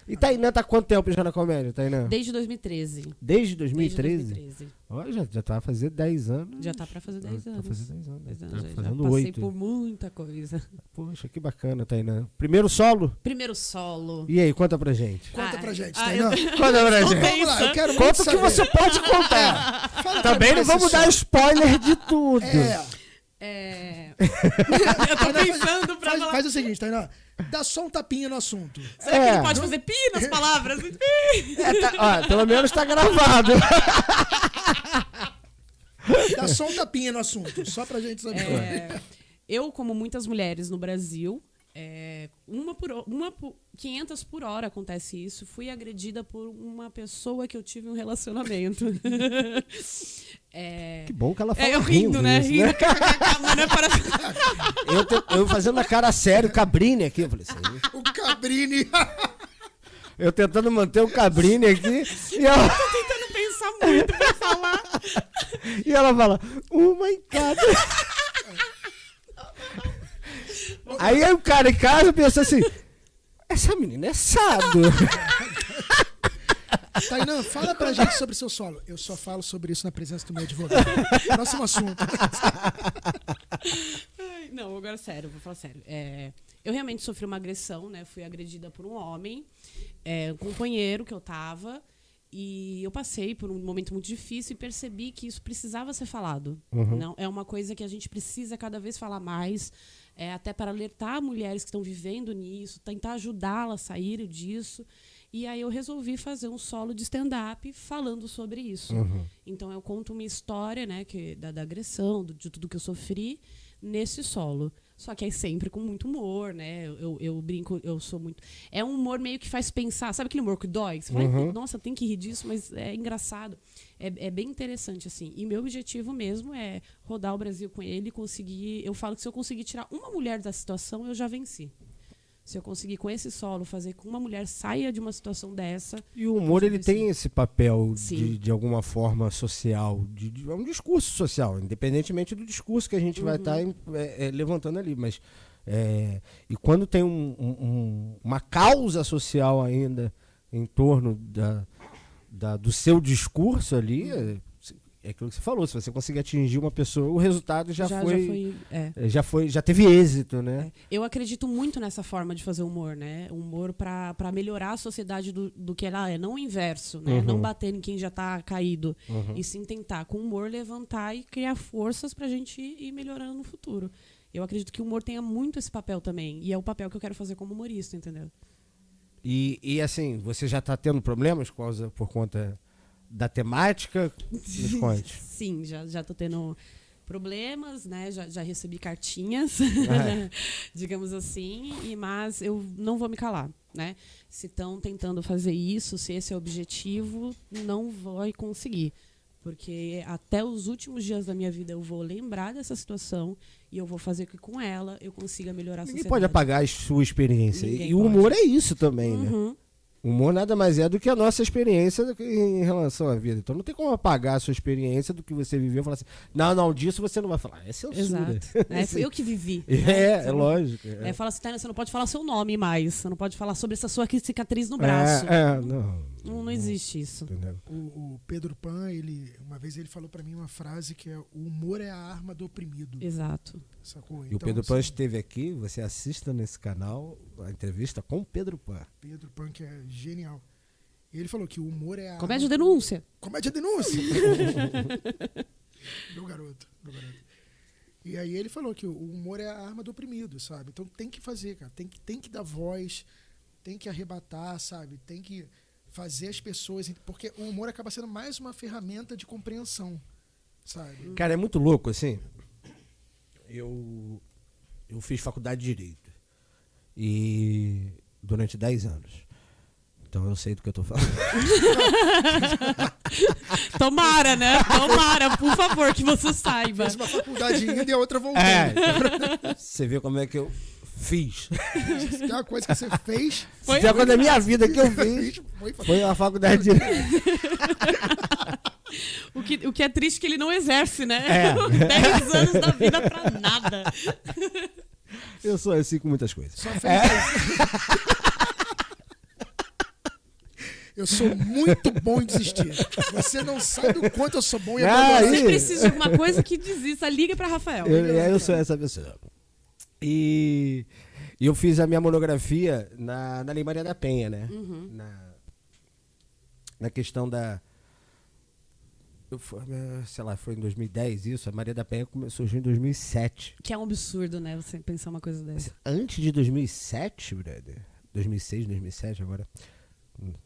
E Tainã tá há quanto tempo já na comédia, Tainã? Desde 2013. Desde 2013? Desde 2013. Olha, já tá a fazer 10 anos. Já tá pra fazer 10 anos. Tá fazer 10 anos. 10 Tá anos, já fazendo passei 8. por muita coisa. Poxa, que bacana, Tainã. Primeiro solo? Primeiro solo. E aí, conta pra gente. Conta pra gente, Ah, Tainã. Conta pra gente. Vamos lá, eu quero muito Conta o que saber. você pode contar. Fala pra Também mim não esse vamos dar som. spoiler de tudo. Eu tô pensando pra falar. Faz o seguinte, Tainã. Dá só um tapinha no assunto. Será que ele pode fazer pi nas palavras? Ó, pelo menos tá gravado. Dá só um tapinha no assunto, só pra gente saber. Eu, como muitas mulheres no Brasil, 500 por hora acontece isso. Fui agredida por uma pessoa que eu tive um relacionamento. Que bom que ela fala eu rindo, né? isso, Rindo. Mas não é para... Eu fazendo a cara sério, o Cabrini aqui. Eu falei assim, O Cabrini. eu tentando manter o Cabrini aqui. E ela... Tô tentando pensar muito pra falar. E ela fala, uma em cada. Aí o cara em casa pensa assim, essa menina é sado. Tainã, fala pra gente sobre seu solo. Eu só falo sobre isso na presença do meu advogado. Próximo assunto. Não, agora sério, vou falar sério. Eu realmente sofri uma agressão, né? Fui agredida por um homem, um companheiro que eu tava. E eu passei por um momento muito difícil e percebi que isso precisava ser falado. Não, é uma coisa que a gente precisa cada vez falar mais, até para alertar mulheres que estão vivendo nisso, tentar ajudá-las a saírem disso. E aí eu resolvi fazer um solo de stand-up falando sobre isso. Então eu conto uma história, né, da agressão, de tudo que eu sofri nesse solo. Só que é sempre com muito humor, né? Eu brinco, eu sou muito... É um humor meio que faz pensar. Sabe aquele humor que dói? Você fala, nossa, tem que rir disso, mas é engraçado. É bem interessante, assim. E meu objetivo mesmo é rodar o Brasil com ele e conseguir... Eu falo que se eu conseguir tirar uma mulher da situação, eu já venci. Se eu conseguir, com esse solo, fazer com que uma mulher saia de uma situação dessa... E o humor, ele tem esse papel Sim. de alguma forma social, é um discurso social, independentemente do discurso que a gente vai estar levantando ali. Mas, e quando tem uma causa social ainda em torno do seu discurso ali... É aquilo que você falou, se você conseguir atingir uma pessoa, o resultado já teve êxito, né? Eu acredito muito nessa forma de fazer humor, né? Humor para melhorar a sociedade do que ela é, não o inverso, né? Não bater em quem já tá caído, e sim tentar, com humor, levantar e criar forças pra gente ir melhorando no futuro. Eu acredito que o humor tenha muito esse papel também, e é o papel que eu quero fazer como humorista, entendeu? E assim, você já tá tendo problemas por conta da temática? Nos conte. Sim, já tô tendo problemas, né? Já recebi cartinhas, digamos assim, mas eu não vou me calar, né? Se estão tentando fazer isso, se esse é o objetivo, não vou conseguir. Porque até os últimos dias da minha vida eu vou lembrar dessa situação e eu vou fazer que com ela eu consiga melhorar a sociedade. Ninguém pode apagar a sua experiência. Ninguém E o humor é isso também, né? O humor nada mais é do que a nossa experiência em relação à vida. Então não tem como apagar a sua experiência do que você viveu e falar assim, não, disso você não vai falar. É censura. Exato. Foi eu que vivi. É lógico. Fala assim, Tainã, você não pode falar seu nome mais. Você não pode falar sobre essa sua cicatriz no braço. Não existe isso. O Pedro Pan, uma vez ele falou pra mim uma frase que é: o humor é a arma do oprimido. Exato. Sacou? E então, o Pedro Pan esteve aqui, você assista nesse canal a entrevista com o Pedro Pan. Pedro Pan, que é genial. E ele falou que o humor é a Comédia denúncia. Comédia denúncia! Meu garoto. E aí ele falou que o humor é a arma do oprimido, sabe? Então tem que fazer, cara. Tem que dar voz, tem que arrebatar, sabe? Tem que fazer as pessoas... Porque o humor acaba sendo mais uma ferramenta de compreensão, sabe? Cara, é muito louco, assim. Eu fiz faculdade de Direito. E durante 10 anos. Então eu sei do que eu tô falando. Tomara, né? Tomara, por favor, que você saiba. Fez uma faculdade indo e a outra voltando. Você vê como é que eu fiz. Se tem uma coisa que você fez... Se tem uma coisa da minha vida que eu fiz, foi a faculdade de Direito. O que é triste que ele não exerce, né? 10 anos da vida pra nada. Eu sou assim com muitas coisas. Só fez Eu sou muito bom em desistir. Você não sabe o quanto eu sou bom em Ah, abandonar. Se precisa de alguma coisa que desista, liga pra Rafael. Eu sou essa pessoa. E eu fiz a minha monografia na Lei Maria da Penha, né? Na questão da... sei lá, foi em 2010 isso. A Maria da Penha surgiu em 2007. Que é um absurdo, né? Você pensar uma coisa dessa. Antes de 2007, brother. 2006, 2007 agora.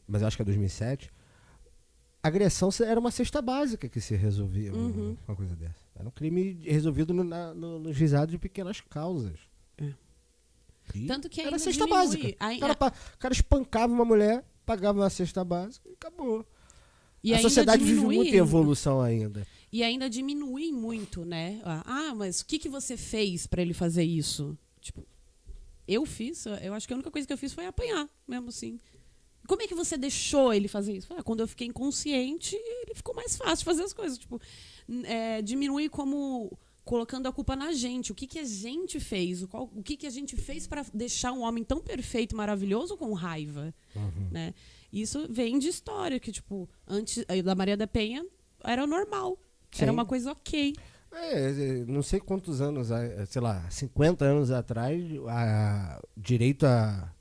Mas eu acho que é 2007. A agressão era uma cesta básica que se resolvia uma coisa dessa. Era um crime resolvido no juizado de pequenas causas. Tanto que ainda era cesta diminui. básica. O cara espancava uma mulher, pagava uma cesta básica e acabou. E a sociedade vive muita evolução ainda. E ainda diminui muito, né? Mas o que você fez pra ele fazer isso? Tipo, eu acho que a única coisa que eu fiz foi apanhar, mesmo assim. Como é que você deixou ele fazer isso? Quando eu fiquei inconsciente, ele ficou mais fácil de fazer as coisas. Tipo, diminui como colocando a culpa na gente. O que a gente fez? O que a gente fez para deixar um homem tão perfeito, maravilhoso com raiva? Né? Isso vem de história, que tipo, antes da Maria da Penha era normal. Sim. Era uma coisa ok. Não sei quantos anos, sei lá, 50 anos atrás, direito à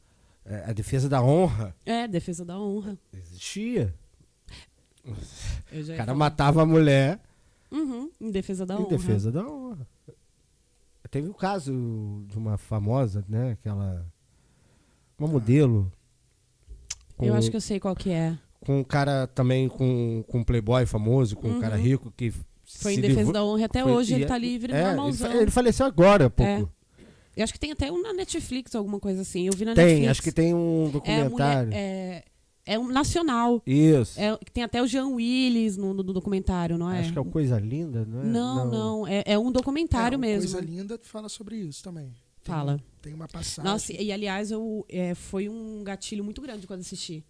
defesa da honra. Defesa da honra. Existia. O cara matava a mulher. Em defesa da honra. Em defesa da honra. Teve o caso de uma famosa, né? Uma modelo. Eu acho que eu sei qual que é. Com um cara também, com um playboy famoso, com um cara rico que... Foi em defesa da honra, até hoje ele tá livre, normalzão. Ele faleceu agora há pouco. Eu acho que tem até um na Netflix, alguma coisa assim. Eu vi na Netflix. Acho que tem um documentário. É um nacional. Isso. Tem até o Jean Willis no documentário, não é? Acho que é o Coisa Linda, não é? Não. É um documentário mesmo. Coisa Linda fala sobre isso também. Fala. Tem uma passagem. Nossa, e aliás, foi um gatilho muito grande quando assisti.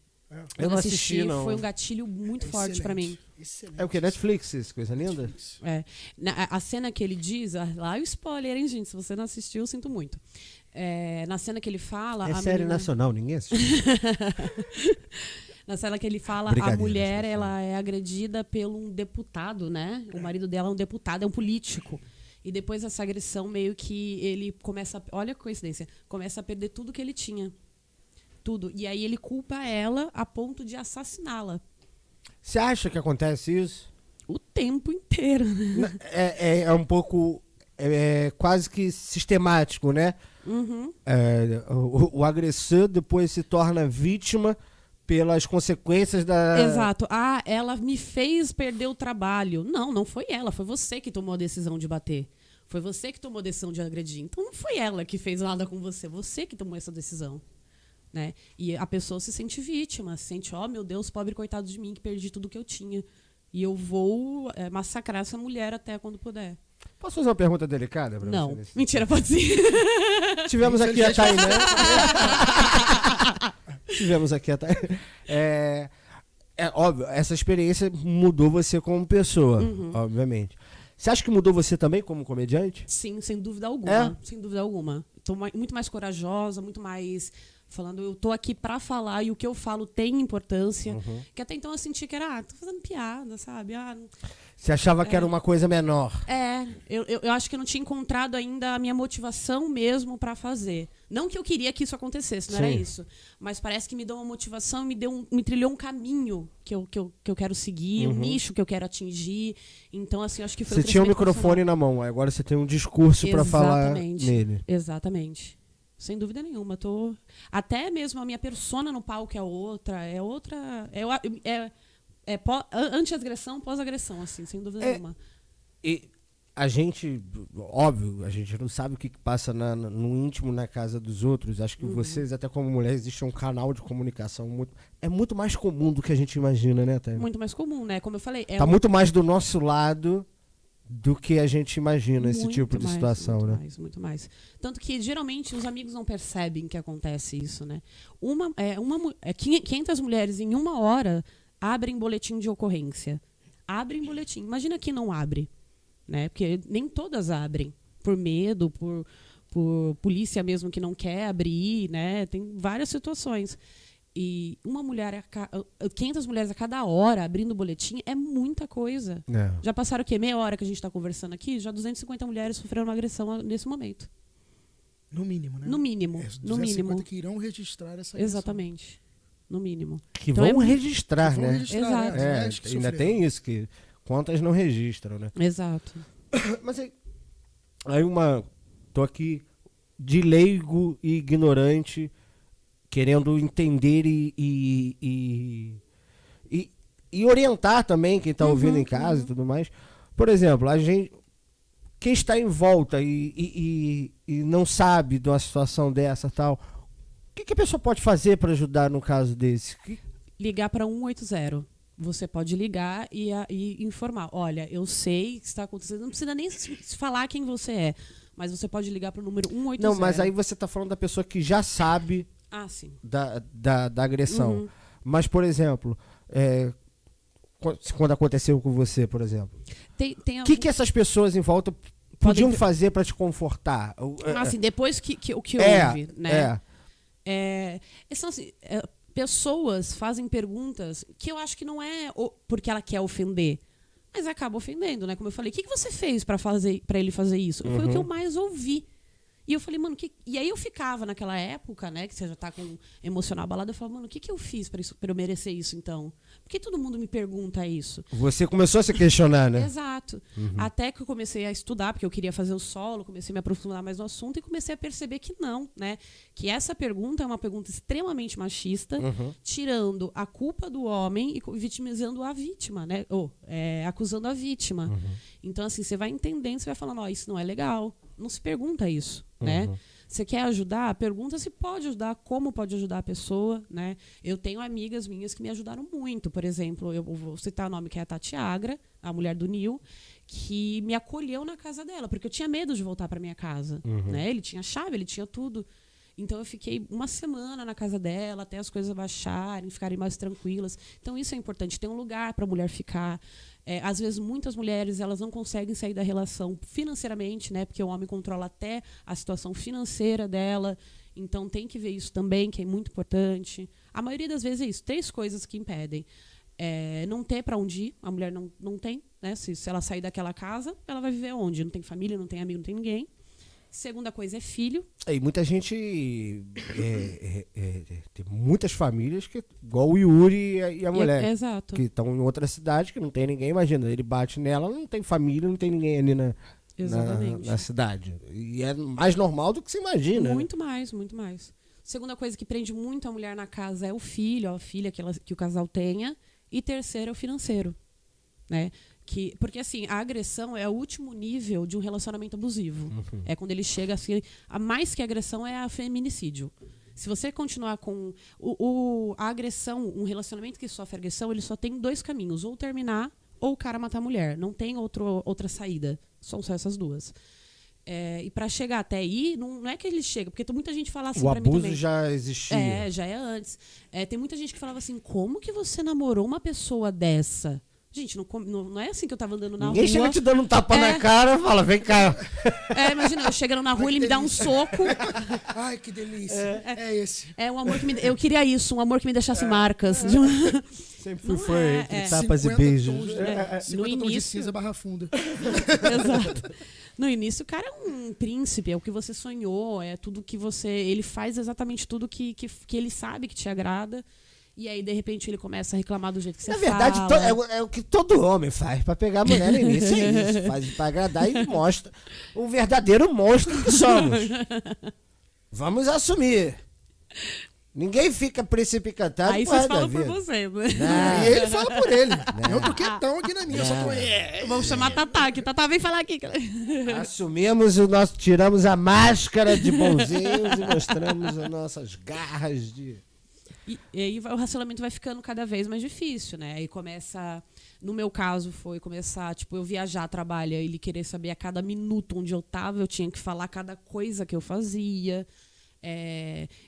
Eu não assisti, não. Foi um gatilho muito forte pra mim. Excelente. É o que? Netflix, isso? Coisa Linda? Netflix. A cena que ele diz... Lá é o spoiler, hein, gente? Se você não assistiu, eu sinto muito. Na cena que ele fala... É série nacional, ninguém assistiu. Na cena que ele fala, a mulher ela é agredida pelo um deputado, né? O marido dela é um deputado, é um político. E depois dessa agressão, meio que ele começa... Olha que coincidência. Começa a perder tudo que ele tinha. Tudo. E aí ele culpa ela a ponto de assassiná-la. Você acha que acontece isso? O tempo inteiro, né? É um pouco... quase que sistemático, né? O agressor depois se torna vítima pelas consequências da... Exato. Ela me fez perder o trabalho. Não foi ela. Foi você que tomou a decisão de bater. Foi você que tomou a decisão de agredir. Então não foi ela que fez nada com você. Você que tomou essa decisão. Né? E a pessoa se sente vítima. Se sente, meu Deus, pobre coitado de mim que perdi tudo que eu tinha. E eu vou massacrar essa mulher até quando puder. Posso fazer uma pergunta delicada pra não. você? Mentira, pode sim. Tivemos aqui a Tainá. Tivemos aqui a Tainá. Óbvio, essa experiência mudou você como pessoa, obviamente. Você acha que mudou você também como comediante? Sim, sem dúvida alguma. Sem dúvida alguma. Tô muito mais corajosa, muito mais... Falando, eu tô aqui pra falar e o que eu falo tem importância. Que até então eu senti que era, tô fazendo piada, sabe? Você achava que era uma coisa menor? Eu acho que eu não tinha encontrado ainda a minha motivação mesmo pra fazer. Não que eu queria que isso acontecesse, não era isso. Mas parece que me deu uma motivação, me trilhou um caminho que eu quero seguir, um nicho que eu quero atingir. Então, assim, eu acho que foi Você tinha um microfone na mão, agora você tem um discurso pra falar nele. Exatamente. Sem dúvida nenhuma. Até mesmo a minha persona no palco é outra. Anti-agressão, pós-agressão, assim, sem dúvida nenhuma. E a gente, óbvio, a gente não sabe o que passa no íntimo, na casa dos outros. Acho que vocês, até como mulher, existe um canal de comunicação muito mais comum do que a gente imagina, né, Tânia? Muito mais comum, né? Como eu falei. Tá muito mais do nosso lado do que a gente imagina esse tipo de situação, né? Muito mais. Tanto que, geralmente, os amigos não percebem que acontece isso, né? 500 mulheres em 1 hora abrem boletim de ocorrência. Abrem boletim. Imagina que não abre, né? Porque nem todas abrem. Por medo, por polícia mesmo que não quer abrir, né? Tem várias situações. E 500 mulheres a cada hora abrindo o boletim é muita coisa. Já passaram o quê? Meia hora que a gente está conversando aqui, já 250 mulheres sofreram uma agressão nesse momento. No mínimo, né? No mínimo. No mínimo. Que irão registrar essa agressão. Exatamente. No mínimo. Que então vão registrar, né? Exato. Ainda tem isso, que quantas não registram, né? Exato. Mas aí tô aqui de leigo e ignorante, querendo entender e orientar também quem está ouvindo em casa e tudo mais. Por exemplo, quem está em volta e não sabe de uma situação dessa tal, o que a pessoa pode fazer para ajudar no caso desse? Ligar para 180. Você pode ligar e informar. Olha, eu sei que está acontecendo. Não precisa nem falar quem você é, mas você pode ligar para o número 180. Não, mas aí você está falando da pessoa que já sabe sim. da agressão. Mas, por exemplo, quando aconteceu com você, por exemplo, o que essas pessoas em volta podiam fazer para te confortar? Assim, depois que houve, né? São assim, pessoas fazem perguntas que eu acho que não é porque ela quer ofender, mas acaba ofendendo, né? Como eu falei, o que você fez para ele fazer isso? Foi o que eu mais ouvi. E eu falei, mano, e aí eu ficava naquela época, né, que você já tá com emocional abalado, eu falava, mano, o que eu fiz para eu merecer isso, então? Por que todo mundo me pergunta isso? Você começou a se questionar, né? Exato. Até que eu comecei a estudar, porque eu queria fazer o solo, comecei a me aprofundar mais no assunto e comecei a perceber que não, né? Que essa pergunta é uma pergunta extremamente machista, tirando a culpa do homem e vitimizando a vítima, né? Acusando a vítima. Então, assim, você vai entendendo, você vai falando, isso não é legal. Não se pergunta isso, né? Você quer ajudar? Pergunta se pode ajudar, como pode ajudar a pessoa, né? Eu tenho amigas minhas que me ajudaram muito. Por exemplo, eu vou citar o nome, que é a Tati Agra, a mulher do Nil, que me acolheu na casa dela, porque eu tinha medo de voltar para minha casa, né? Ele tinha chave, ele tinha tudo. Então eu fiquei uma semana na casa dela, até as coisas baixarem, ficarem mais tranquilas. Então isso é importante, ter um lugar para a mulher ficar. Às vezes muitas mulheres elas não conseguem sair da relação financeiramente, né? Porque o homem controla até a situação financeira dela. Então tem que ver isso também, que é muito importante. A maioria das vezes é isso, 3 coisas que impedem. Não ter para onde ir, a mulher não tem, né? Se ela sair daquela casa, ela vai viver onde? Não tem família, não tem amigo, não tem ninguém. Segunda coisa é filho. E muita gente tem muitas famílias que, igual o Yuri e a mulher, exato, que estão em outra cidade, que não tem ninguém. Imagina, ele bate nela, não tem família, não tem ninguém ali na cidade. E é mais normal do que se imagina. Muito mais. Segunda coisa que prende muito a mulher na casa é o filho, a filha que o casal tenha. E terceiro é o financeiro, né? Porque, assim, a agressão é o último nível de um relacionamento abusivo. É quando ele chega, assim... A mais que agressão é a feminicídio. Se você continuar com... A agressão, um relacionamento que sofre agressão, ele só tem 2 caminhos. Ou terminar, ou o cara matar a mulher. Não tem outra saída. São só essas 2. E para chegar até aí, não é que ele chega... Porque muita gente fala assim pra mim também. O abuso já existia. Já é antes. Tem muita gente que falava assim, como que você namorou uma pessoa dessa? Gente, não é assim que eu tava andando na rua. Ninguém chega te dando um tapa na cara e fala, vem cá. Imagina, eu chegando na rua, ele me dá um soco. Ai, que delícia. É esse. Um amor que eu queria isso, um amor que me deixasse marcas. Sempre fui tapas e beijos. No início, de cinza barra funda. Exato. No início, o cara é um príncipe, é o que você sonhou, é tudo que você... Ele faz exatamente tudo que ele sabe que te agrada. E aí, de repente, ele começa a reclamar do jeito que você fala. Na verdade, é o que todo homem faz pra pegar a mulher no início. É isso. Faz pra agradar e mostra o verdadeiro monstro que somos. Vamos assumir. Ninguém fica precipitado. Aí vocês falam por você, né? E ele fala por ele. Eu tô quietão aqui na minha. Eu só tô... Vamos chamar a Tatá aqui. Tatá, vem falar aqui. Assumimos tiramos a máscara de bonzinhos e mostramos as nossas garras de... E aí o relacionamento vai ficando cada vez mais difícil, né? Aí começa... No meu caso, foi começar... Tipo, eu viajar, trabalhar, ele querer saber a cada minuto onde eu tava. Eu tinha que falar cada coisa que eu fazia.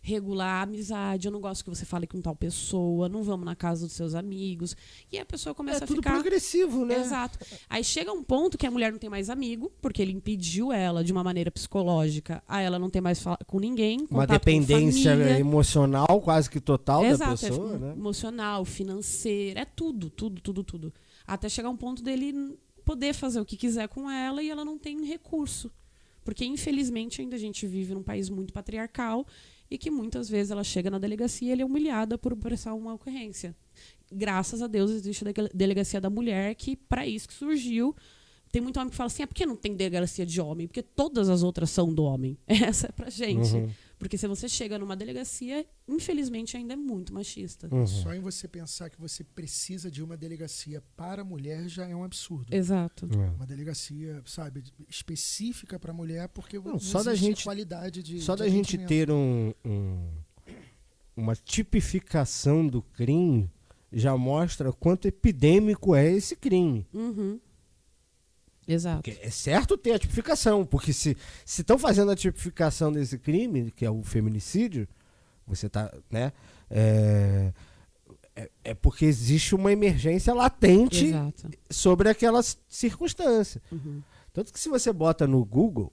regular a amizade. Eu não gosto que você fale com tal pessoa, não vamos na casa dos seus amigos. E a pessoa começa a tudo ficar... progressivo, né? Exato. Aí chega um ponto que a mulher não tem mais amigo, porque ele impediu ela, de uma maneira psicológica, a ela não ter mais com ninguém, Uma contato com dependência família. emocional quase que total Exato, da pessoa, né? emocional, financeira, é tudo. Até chegar um ponto dele poder fazer o que quiser com ela e ela não tem recurso. Porque, infelizmente, ainda a gente vive num país muito patriarcal e que muitas vezes ela chega na delegacia e ele é humilhada por prestar uma ocorrência. Graças a Deus existe a delegacia da mulher, que para isso que surgiu. Tem muito homem que fala assim, por que não tem delegacia de homem? Porque todas as outras são do homem. Essa é pra gente. Porque se você chega numa delegacia, infelizmente ainda é muito machista. Só em você pensar que você precisa de uma delegacia para mulher já é um absurdo. Exato. Uma delegacia, sabe, específica para mulher, porque não só da gente, qualidade de só da gente ter uma tipificação do crime já mostra quanto epidêmico é esse crime. Exato. Porque é certo ter a tipificação, porque se estão fazendo a tipificação desse crime, que é o feminicídio, você tá, né? É porque existe uma emergência latente Exato. sobre aquela circunstância. Tanto que se você bota no Google,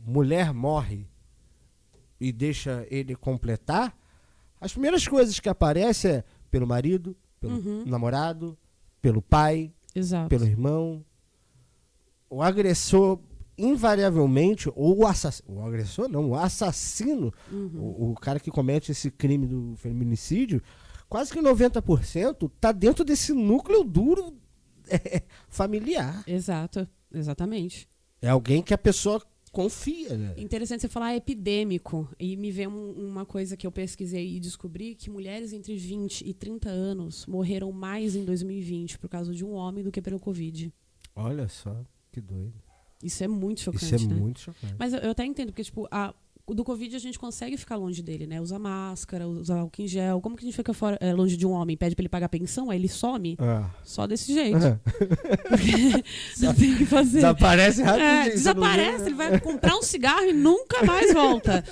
mulher morre e deixa ele completar, as primeiras coisas que aparecem é pelo marido, pelo namorado, pelo pai, Exato. pelo irmão. O agressor, invariavelmente, ou o agressor não, o assassino, o cara que comete esse crime do feminicídio, quase que 90% tá dentro desse núcleo duro familiar. Exato, exatamente. É alguém que a pessoa confia, né? Interessante você falar epidêmico. E me vem uma coisa que eu pesquisei e descobri, que mulheres entre 20 e 30 anos morreram mais em 2020 por causa de um homem do que pelo Covid. Olha só, que doido. Isso é muito chocante, Isso é né? muito chocante. Mas eu até entendo, porque, tipo, o do Covid a gente consegue ficar longe dele, né? Usar máscara, usar álcool em gel. Como que a gente fica longe de um homem? Pede pra ele pagar pensão, aí ele some? Só desse jeito. Porque não tem o que fazer. Desaparece rapidinho. Desaparece, ele vai comprar um cigarro e nunca mais volta.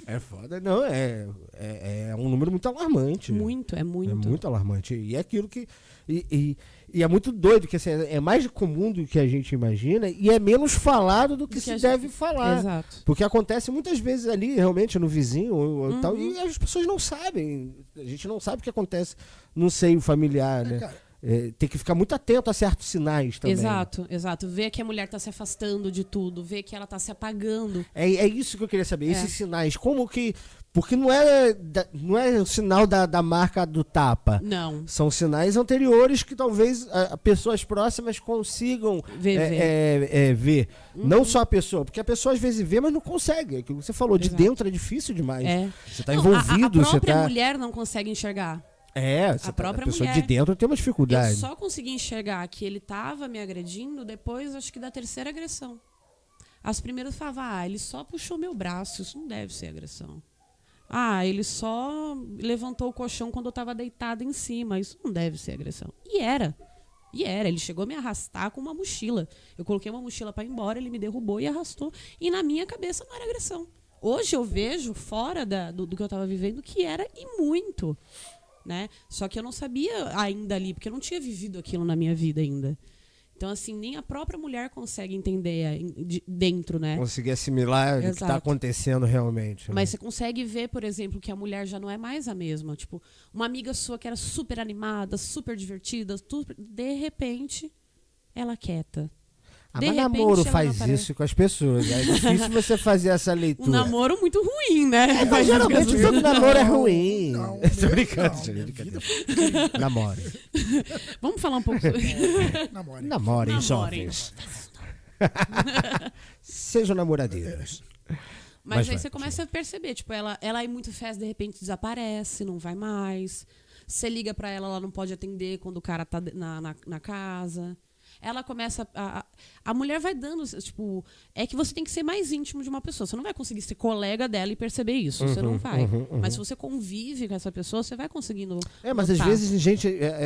É foda, não, é um número muito alarmante. Muito, é muito. É muito alarmante. E é aquilo que... E é muito doido, que assim, é mais comum do que a gente imagina e é menos falado do que se deve falar. Exato. Porque acontece muitas vezes ali, realmente, no vizinho ou tal, e as pessoas não sabem. A gente não sabe o que acontece no seio familiar, né? Cara, tem que ficar muito atento a certos sinais também. Exato. Ver que a mulher tá se afastando de tudo, ver que ela tá se apagando. É isso que eu queria saber, esses sinais. Como que... Porque não é o sinal da marca do tapa. Não. São sinais anteriores que talvez pessoas próximas consigam ver. Não só a pessoa, porque a pessoa às vezes vê, mas não consegue. Aquilo que você falou, de dentro é difícil demais. Você está envolvido. A própria mulher não consegue enxergar. A pessoa de dentro tem uma dificuldade. Eu só consegui enxergar que ele estava me agredindo depois, acho que da terceira agressão. As primeiras falavam, ele só puxou meu braço, isso não deve ser agressão. Ele só levantou o colchão quando eu estava deitada em cima, isso não deve ser agressão. E era, ele chegou a me arrastar com uma mochila. Eu coloquei uma mochila para ir embora, ele me derrubou e arrastou. E na minha cabeça não era agressão. Hoje eu vejo, fora do que eu estava vivendo, que era e muito. Né? Só que eu não sabia ainda ali, porque eu não tinha vivido aquilo na minha vida ainda. Então, assim, nem a própria mulher consegue entender dentro, né? Conseguir assimilar o que está acontecendo realmente. Né? Mas você consegue ver, por exemplo, que a mulher já não é mais a mesma. Tipo, uma amiga sua que era super animada, super divertida, de repente, ela quieta. Mas namoro faz isso com as pessoas. É difícil você fazer essa leitura. Um namoro muito ruim, né? Mas geralmente todo namoro é ruim. Tô brincando, namoro. Vamos falar um pouco sobre... Namorem, jovens. Sejam namoradeiros. Mas aí você começa a perceber, tipo, ela é muito festa, de repente desaparece, não vai mais. Você liga pra ela, ela não pode atender quando o cara tá na casa. ela começa a mulher vai dando, tipo, é que você tem que ser mais íntimo de uma pessoa. Você não vai conseguir ser colega dela e perceber isso. Você não vai. Mas se você convive com essa pessoa, você vai conseguindo. Mas às vezes,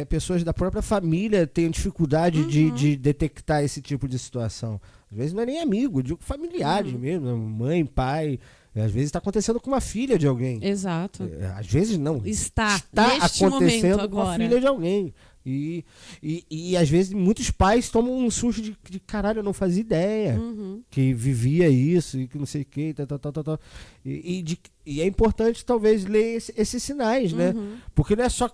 pessoas da própria família têm dificuldade de detectar esse tipo de situação. Às vezes não é nem amigo, digo familiares mesmo, mãe, pai. Às vezes está acontecendo com uma filha de alguém. Exato. Às vezes não. Está acontecendo com a filha de alguém. E às vezes muitos pais tomam um susto de caralho, eu não fazia ideia que vivia isso e que não sei o que, tal. E é importante talvez ler esses sinais, né? Porque não é só.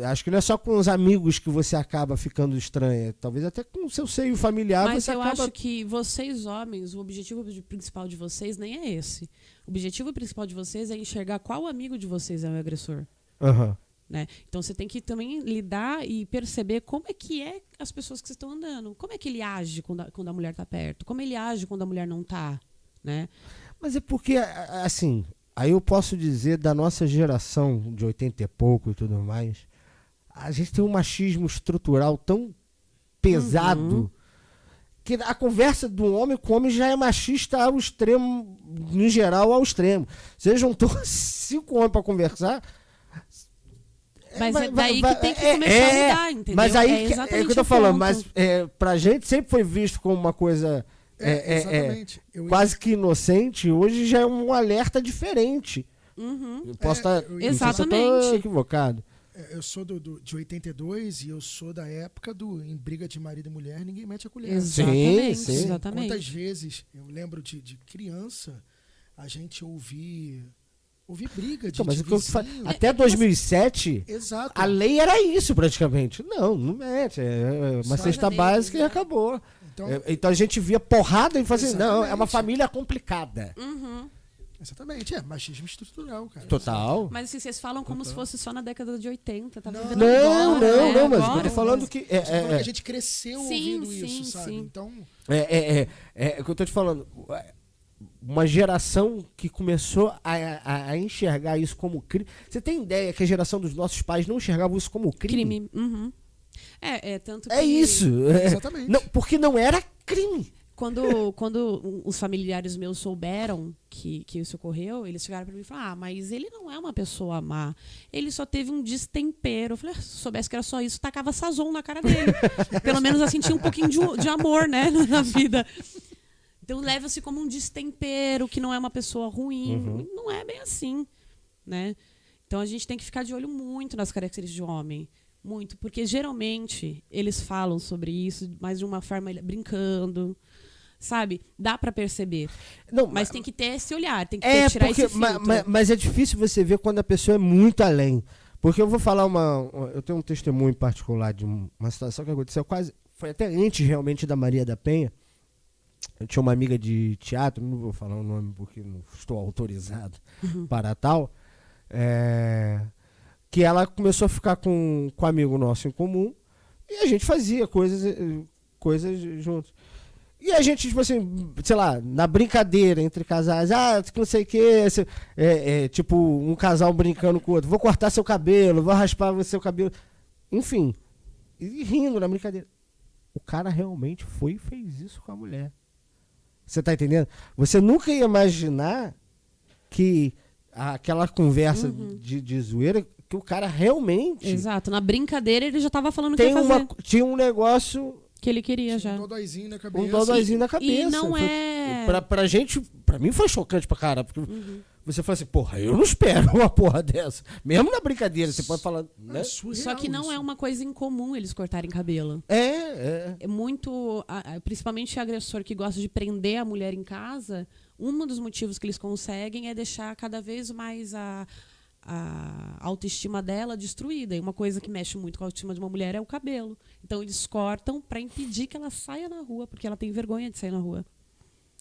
Acho que não é só com os amigos que você acaba ficando estranha. Talvez até com o seu seio familiar. Mas você eu acaba... acho que vocês, homens, o objetivo principal de vocês nem é esse. O objetivo principal de vocês é enxergar qual amigo de vocês é o agressor. Né? Então você tem que também lidar e perceber como é que as pessoas que vocês estão andando. Como é que ele age quando a mulher está perto? Como ele age quando a mulher não está? Né? Mas é porque, assim, aí eu posso dizer da nossa geração de 80 e pouco e tudo mais, a gente tem um machismo estrutural tão pesado que a conversa do homem com o homem já é machista ao extremo, em geral, ao extremo. Você juntou 5 homens para conversar... Mas é daí que tem que começar a mudar, entendeu? Mas aí é o que eu tô falando, mas pra gente sempre foi visto como uma coisa quase que inocente, hoje já é um alerta diferente. Eu posso estar exatamente equivocado. Eu sou de 82 e eu sou da época em briga de marido e mulher, ninguém mete a colher. Exatamente. Quantas vezes, eu lembro de criança, a gente ouvir briga de vizinho. Até 2007, exato, a lei era isso praticamente. Não mete. É uma cesta básica e acabou. Então a gente via porrada e fazia assim, não, é uma família complicada. Exatamente, machismo estrutural, cara. Total. Mas assim, vocês falam como se fosse só na década de 80. Tá não, agora, mas eu tô falando que... a gente cresceu ouvindo isso, sabe? Então... É o que eu tô te falando. Uma geração que começou a enxergar isso como crime. Você tem ideia que a geração dos nossos pais não enxergava isso como crime? Tanto que... É isso. Exatamente. Não, porque não era crime. Quando os familiares meus souberam que isso ocorreu, eles chegaram para mim e falaram: mas ele não é uma pessoa má. Ele só teve um destempero. Eu falei: se soubesse que era só isso, tacava sazon na cara dele. Pelo menos assim tinha um pouquinho de amor, né, na vida. Então leva-se como um destempero, que não é uma pessoa ruim. Não é bem assim, né? Então a gente tem que ficar de olho muito nas características do homem. Muito, porque geralmente eles falam sobre isso, mas de uma forma brincando, sabe? Dá pra perceber. Não, mas tem que ter esse olhar, tem que tirar esse filtro. Mas é difícil você ver quando a pessoa é muito além. Porque eu vou falar eu tenho um testemunho particular de uma situação que aconteceu foi até antes realmente da Maria da Penha. Eu tinha uma amiga de teatro, não vou falar o nome porque não estou autorizado para tal, que ela começou a ficar com um amigo nosso em comum e a gente fazia coisas juntos. E a gente, tipo assim, sei lá, na brincadeira entre casais, não sei o que, tipo um casal brincando com o outro, vou cortar seu cabelo, vou raspar seu cabelo, enfim, e rindo na brincadeira. O cara realmente foi e fez isso com a mulher. Você tá entendendo? Você nunca ia imaginar que aquela conversa de zoeira, que o cara realmente... Exato, na brincadeira ele já tava falando o que ia fazer. Tinha um negócio... Que ele queria já. Um dodóizinho na cabeça. Um dodóizinho na cabeça. E não Pra gente, pra mim foi chocante pra caramba. Porque você fala assim, porra, eu não espero uma porra dessa. Mesmo na brincadeira, você pode falar... Né? Só que não é uma coisa incomum eles cortarem cabelo. É muito... Principalmente agressor que gosta de prender a mulher em casa, um dos motivos que eles conseguem é deixar cada vez mais a autoestima dela destruída. E uma coisa que mexe muito com a autoestima de uma mulher é o cabelo. Então eles cortam para impedir que ela saia na rua, porque ela tem vergonha de sair na rua.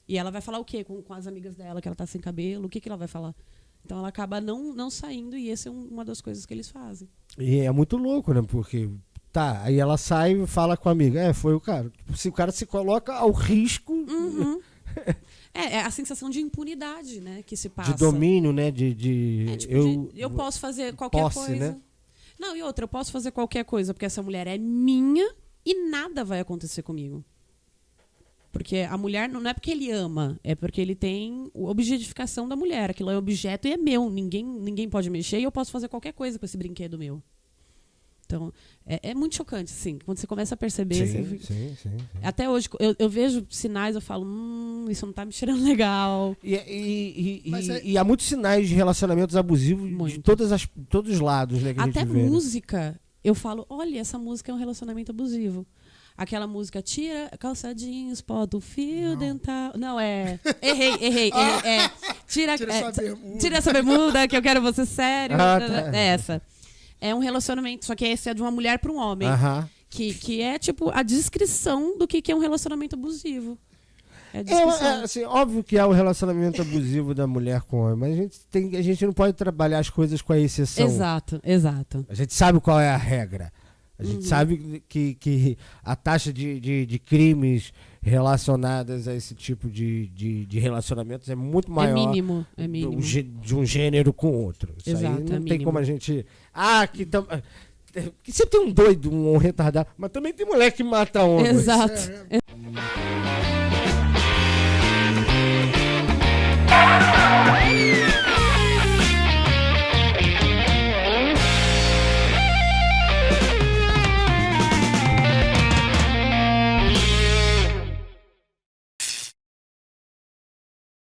E ela vai falar o quê com as amigas dela, que ela tá sem cabelo? O que ela vai falar? Então ela acaba não saindo, e essa é uma das coisas que eles fazem. E é muito louco, né? Porque, aí ela sai e fala com a amiga, foi o cara. Se o cara se coloca ao risco... É a sensação de impunidade, né, que se passa. De domínio, né? Eu posso fazer qualquer posse, coisa. Né? Não, e outra, eu posso fazer qualquer coisa, porque essa mulher é minha, e nada vai acontecer comigo. Porque a mulher não é porque ele ama, é porque ele tem a objetificação da mulher. Aquilo é objeto e é meu. Ninguém pode mexer e eu posso fazer qualquer coisa com esse brinquedo meu. Então, é muito chocante, assim. Quando você começa a perceber... Sim. Até hoje, eu vejo sinais, eu falo, isso não tá me cheirando legal. E há muitos sinais de relacionamentos abusivos de todos os lados, né, que a gente Até vê, né? música, eu falo, olha, essa música é um relacionamento abusivo. Aquela música, tira calçadinhos, pó o fio dental... Não, Errei. Tira essa bermuda, que eu quero você sério. Tá. É essa. É um relacionamento, só que esse é de uma mulher para um homem. Que é, tipo, a descrição do que é um relacionamento abusivo. É a descrição. Assim, óbvio que há o relacionamento abusivo da mulher com o homem, mas a gente não pode trabalhar as coisas com a exceção. Exato. A gente sabe qual é a regra. A gente sabe que a taxa de crimes relacionadas a esse tipo de relacionamentos é muito maior. É mínimo. De um gênero com outro. Isso Exato, aí não é tem mínimo. como a gente... que sempre tem um doido, um retardado, mas também tem mulher que mata homem. Exato.